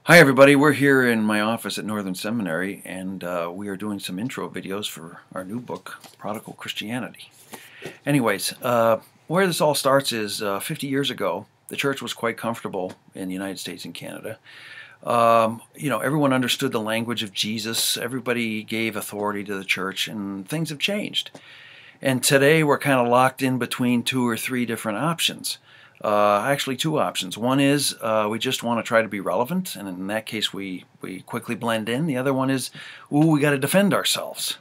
Hi everybody, we're here in my office at Northern Seminary and we are doing some intro videos for our new book, Prodigal Christianity. Anyways, where this all starts is 50 years ago, the church was quite comfortable in the United States and Canada. Everyone understood the language of Jesus, everybody gave authority to the church, and things have changed. And today we're kind of locked in between two or three different options. Actually, two options. One is we just want to try to be relevant, and in that case we quickly blend in. The other one is, we got to defend ourselves.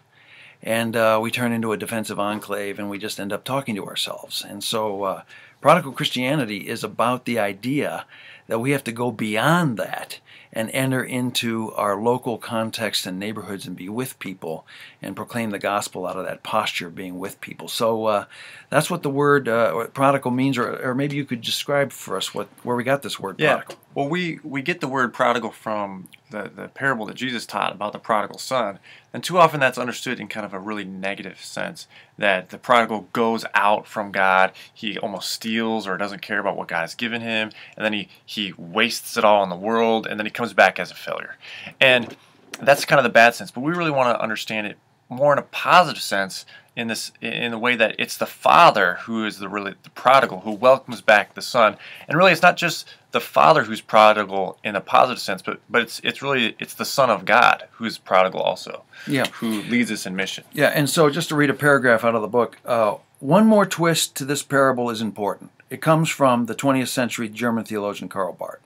And we turn into a defensive enclave, and we just end up talking to ourselves. And so Prodigal Christianity is about the idea that we have to go beyond that and enter into our local context and neighborhoods and be with people and proclaim the gospel out of that posture of being with people. So that's what the word prodigal means, or maybe you could describe for us where we got this word prodigal. Well, we get the word prodigal from the parable that Jesus taught about the prodigal son, and too often that's understood in kind of a really negative sense, that the prodigal goes out from God, he almost steals or doesn't care about what God has given him, and then he wastes it all in the world, and then he comes back as a failure. And that's kind of the bad sense, but we really want to understand it more in a positive sense, in the way that it's the father who is the prodigal, who welcomes back the son. And really it's not just the father who's prodigal in a positive sense, but it's the Son of God who's prodigal also, who leads us in mission. Yeah, and so just to read a paragraph out of the book, one more twist to this parable is important. It comes from the 20th century German theologian Karl Barth.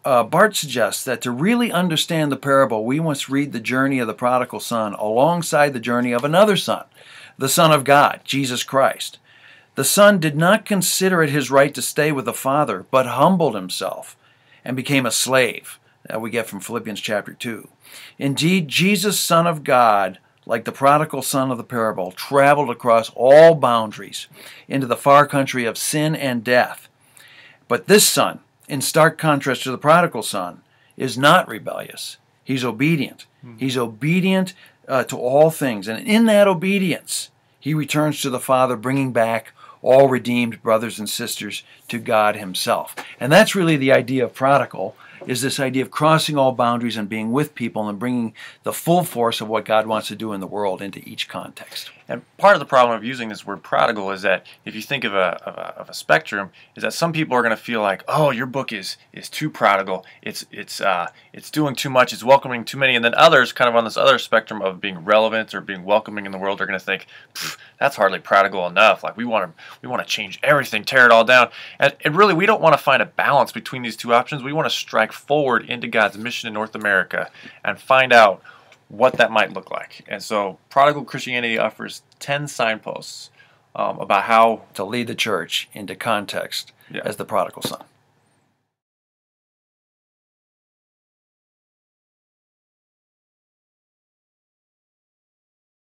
Barth suggests that to really understand the parable, we must read the journey of the prodigal son alongside the journey of another son, the Son of God, Jesus Christ. The son did not consider it his right to stay with the father, but humbled himself and became a slave. That we get from Philippians chapter 2. Indeed, Jesus, Son of God, like the prodigal son of the parable, traveled across all boundaries into the far country of sin and death. But this son, in stark contrast to the prodigal son, is not rebellious. He's obedient. He's obedient to all things. And in that obedience, he returns to the Father, bringing back all redeemed brothers and sisters to God himself. And that's really the idea of prodigal, is this idea of crossing all boundaries and being with people and bringing the full force of what God wants to do in the world into each context. And part of the problem of using this word prodigal is that if you think of a spectrum, is that some people are going to feel like, oh, your book is too prodigal, it's doing too much, it's welcoming too many, and then others kind of on this other spectrum of being relevant or being welcoming in the world are going to think, that's hardly prodigal enough. Like we want to change everything, tear it all down. And really, we don't want to find a balance between these two options. We want to strike forward into God's mission in North America and find out what that might look like. And so Prodigal Christianity offers 10 signposts about how to lead the church into context as the prodigal son.